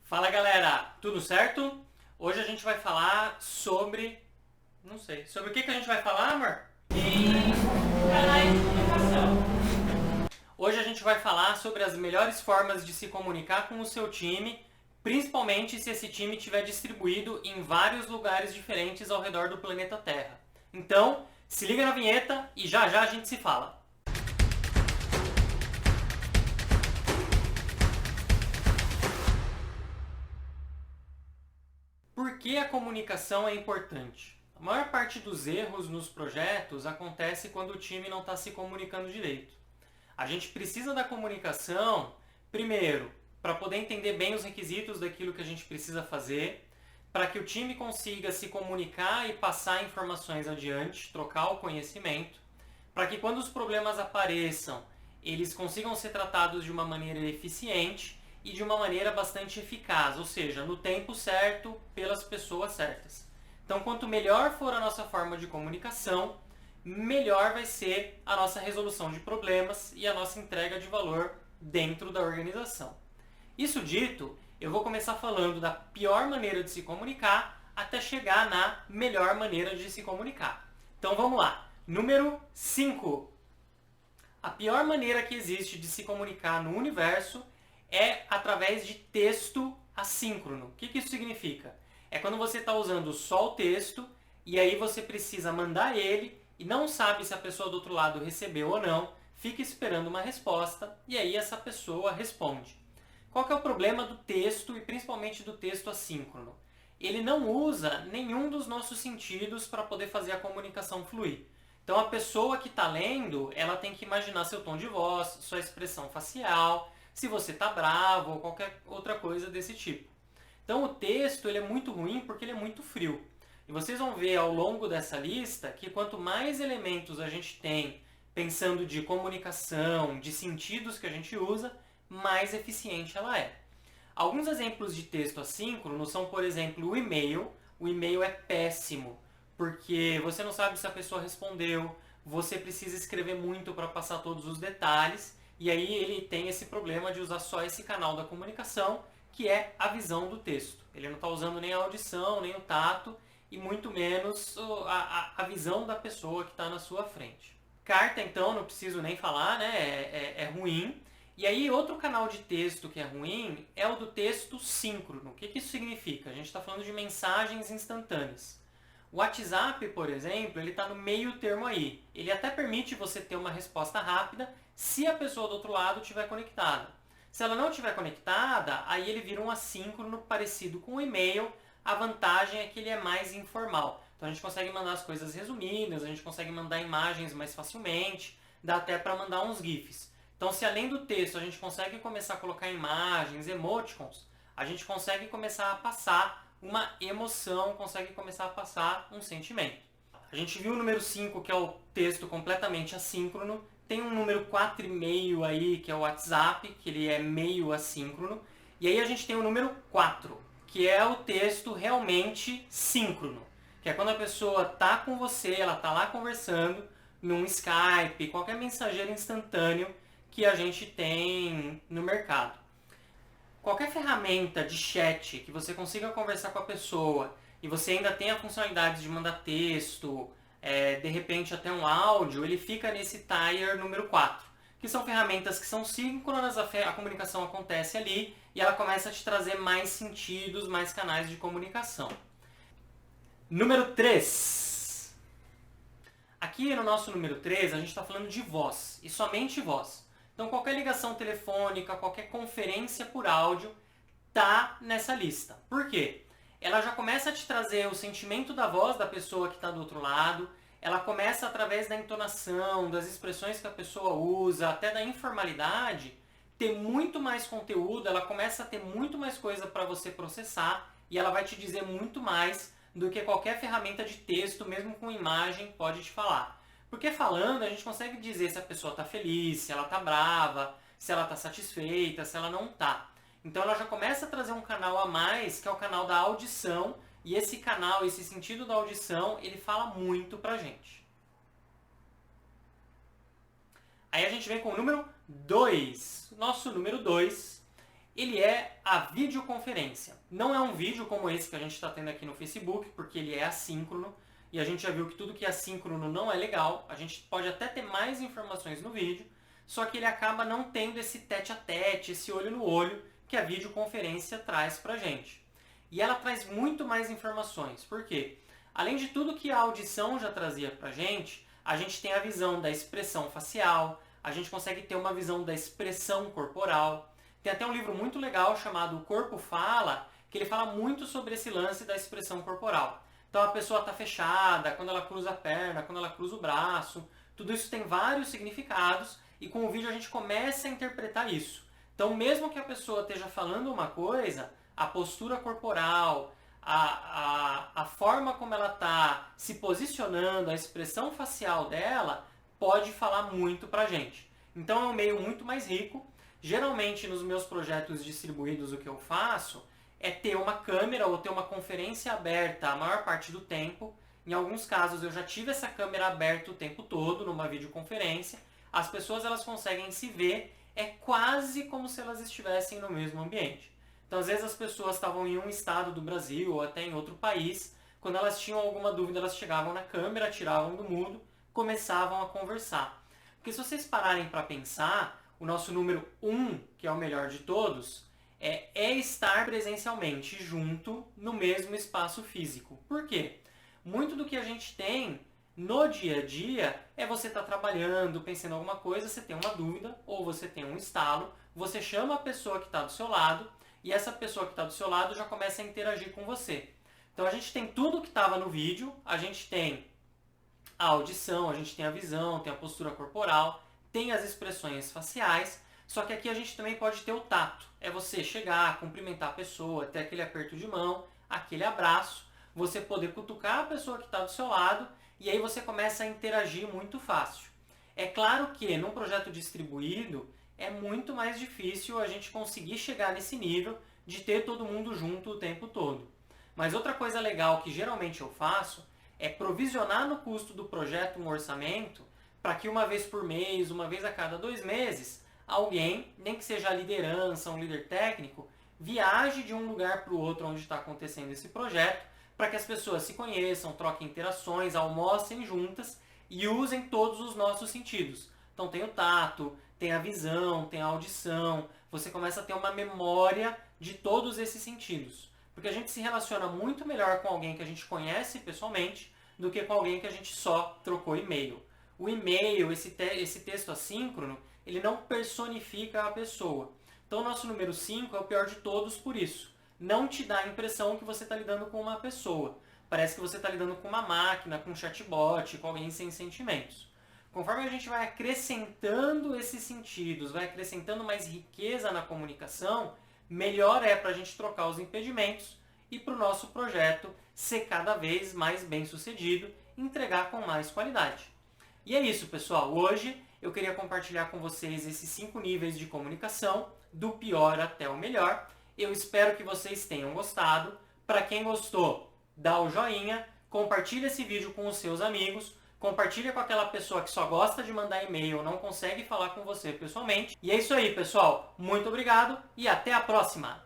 Fala galera, tudo certo? Hoje a gente vai falar sobre... Não sei. Sobre o que a gente vai falar, amor? Em canais de comunicação. Hoje a gente vai falar sobre as melhores formas de se comunicar com o seu time, principalmente se esse time estiver distribuído em vários lugares diferentes ao redor do planeta Terra. Então, se liga na vinheta e já já a gente se fala. Por que a comunicação é importante? A maior parte dos erros nos projetos acontece quando o time não está se comunicando direito. A gente precisa da comunicação, primeiro, para poder entender bem os requisitos daquilo que a gente precisa fazer, para que o time consiga se comunicar e passar informações adiante, trocar o conhecimento, para que quando os problemas apareçam, eles consigam ser tratados de uma maneira eficiente e de uma maneira bastante eficaz, ou seja, no tempo certo, pelas pessoas certas. Então, quanto melhor for a nossa forma de comunicação, melhor vai ser a nossa resolução de problemas e a nossa entrega de valor dentro da organização. Isso dito, eu vou começar falando da pior maneira de se comunicar até chegar na melhor maneira de se comunicar. Então vamos lá. Número 5. A pior maneira que existe de se comunicar no universo é através de texto assíncrono. O que isso significa? É quando você está usando só o texto e aí você precisa mandar ele e não sabe se a pessoa do outro lado recebeu ou não, fica esperando uma resposta e aí essa pessoa responde. Qual que é o problema do texto e principalmente do texto assíncrono? Ele não usa nenhum dos nossos sentidos para poder fazer a comunicação fluir. Então a pessoa que está lendo, ela tem que imaginar seu tom de voz, sua expressão facial, se você está bravo ou qualquer outra coisa desse tipo. Então o texto ele é muito ruim porque ele é muito frio. E vocês vão ver ao longo dessa lista que quanto mais elementos a gente tem pensando de comunicação, de sentidos que a gente usa, mais eficiente ela é. Alguns exemplos de texto assíncrono são, por exemplo, o e-mail. O e-mail é péssimo, porque você não sabe se a pessoa respondeu, você precisa escrever muito para passar todos os detalhes, e aí ele tem esse problema de usar só esse canal da comunicação, que é a visão do texto. Ele não está usando nem a audição, nem o tato, e muito menos a visão da pessoa que está na sua frente. Carta, então, não preciso nem falar, né? É ruim. E aí, outro canal de texto que é ruim é o do texto síncrono. O que isso significa? A gente está falando de mensagens instantâneas. O WhatsApp, por exemplo, ele está no meio termo aí. Ele até permite você ter uma resposta rápida se a pessoa do outro lado estiver conectada. Se ela não estiver conectada, aí ele vira um assíncrono parecido com o e-mail. A vantagem é que ele é mais informal. Então a gente consegue mandar as coisas resumidas, a gente consegue mandar imagens mais facilmente, dá até para mandar uns GIFs. Então se além do texto a gente consegue começar a colocar imagens, emoticons, a gente consegue começar a passar uma emoção, consegue começar a passar um sentimento. A gente viu o número 5, que é o texto completamente assíncrono. Tem um número 4,5 aí, que é o WhatsApp, que ele é meio assíncrono. E aí a gente tem o número 4, que é o texto realmente síncrono. Que é quando a pessoa está com você, ela está lá conversando, num Skype, qualquer mensageiro instantâneo que a gente tem no mercado. Qualquer ferramenta de chat que você consiga conversar com a pessoa e você ainda tem a funcionalidade de mandar texto, de repente até um áudio, ele fica nesse tier número 4, que são ferramentas que são síncronas, a comunicação acontece ali e ela começa a te trazer mais sentidos, mais canais de comunicação. Número 3. Aqui no nosso número 3 a gente está falando de voz, e somente voz. Então qualquer ligação telefônica, qualquer conferência por áudio tá nessa lista. Por quê? Ela já começa a te trazer o sentimento da voz da pessoa que está do outro lado, ela começa através da entonação, das expressões que a pessoa usa, até da informalidade, ter muito mais conteúdo, ela começa a ter muito mais coisa para você processar e ela vai te dizer muito mais do que qualquer ferramenta de texto, mesmo com imagem, pode te falar. Porque falando, a gente consegue dizer se a pessoa está feliz, se ela está brava, se ela está satisfeita, se ela não está. Então ela já começa a trazer um canal a mais, que é o canal da audição, e esse canal, esse sentido da audição, ele fala muito pra gente. Aí a gente vem com o número 2. Nosso número 2 ele é a videoconferência. Não é um vídeo como esse que a gente está tendo aqui no Facebook, porque ele é assíncrono, e a gente já viu que tudo que é assíncrono não é legal. A gente pode até ter mais informações no vídeo, só que ele acaba não tendo esse tete-a-tete, esse olho no olho, que a videoconferência traz pra gente. E ela traz muito mais informações. Por quê? Além de tudo que a audição já trazia pra gente, a gente tem a visão da expressão facial, a gente consegue ter uma visão da expressão corporal. Tem até um livro muito legal chamado O Corpo Fala, que ele fala muito sobre esse lance da expressão corporal. Então a pessoa está fechada, quando ela cruza a perna, quando ela cruza o braço, tudo isso tem vários significados e com o vídeo a gente começa a interpretar isso. Então mesmo que a pessoa esteja falando uma coisa, a postura corporal, a forma como ela está se posicionando, a expressão facial dela, pode falar muito pra gente. Então é um meio muito mais rico. Geralmente nos meus projetos distribuídos o que eu faço é ter uma câmera ou ter uma conferência aberta a maior parte do tempo. Em alguns casos eu já tive essa câmera aberta o tempo todo numa videoconferência. As pessoas elas conseguem se ver, é quase como se elas estivessem no mesmo ambiente. Então às vezes as pessoas estavam em um estado do Brasil ou até em outro país, quando elas tinham alguma dúvida elas chegavam na câmera, tiravam do mudo, começavam a conversar. Porque se vocês pararem para pensar, o nosso número 1, que é o melhor de todos, é estar presencialmente junto no mesmo espaço físico. Por quê? Muito do que a gente tem no dia a dia é você estar trabalhando, pensando em alguma coisa, você tem uma dúvida ou você tem um estalo, você chama a pessoa que está do seu lado e essa pessoa que está do seu lado já começa a interagir com você. Então a gente tem tudo que estava no vídeo, a gente tem a audição, a gente tem a visão, tem a postura corporal, tem as expressões faciais, só que aqui a gente também pode ter o tato. É você chegar, cumprimentar a pessoa, ter aquele aperto de mão, aquele abraço, você poder cutucar a pessoa que está do seu lado e aí você começa a interagir muito fácil. É claro que num projeto distribuído é muito mais difícil a gente conseguir chegar nesse nível de ter todo mundo junto o tempo todo. Mas outra coisa legal que geralmente eu faço é provisionar no custo do projeto um orçamento para que uma vez por mês, uma vez a cada 2 meses, alguém, nem que seja a liderança, um líder técnico, viaje de um lugar para o outro onde está acontecendo esse projeto, para que as pessoas se conheçam, troquem interações, almocem juntas e usem todos os nossos sentidos. Então tem o tato, tem a visão, tem a audição, você começa a ter uma memória de todos esses sentidos. Porque a gente se relaciona muito melhor com alguém que a gente conhece pessoalmente do que com alguém que a gente só trocou e-mail. O e-mail, esse texto assíncrono, ele não personifica a pessoa. Então o nosso número 5 é o pior de todos por isso. Não te dá a impressão que você está lidando com uma pessoa. Parece que você está lidando com uma máquina, com um chatbot, com alguém sem sentimentos. Conforme a gente vai acrescentando esses sentidos, vai acrescentando mais riqueza na comunicação, melhor é para a gente trocar os impedimentos e para o nosso projeto ser cada vez mais bem sucedido e entregar com mais qualidade. E é isso, pessoal. Hoje eu queria compartilhar com vocês esses 5 níveis de comunicação, do pior até o melhor. Eu espero que vocês tenham gostado. Para quem gostou, dá o joinha, compartilha esse vídeo com os seus amigos, compartilha com aquela pessoa que só gosta de mandar e-mail, não consegue falar com você pessoalmente. E é isso aí, pessoal. Muito obrigado e até a próxima!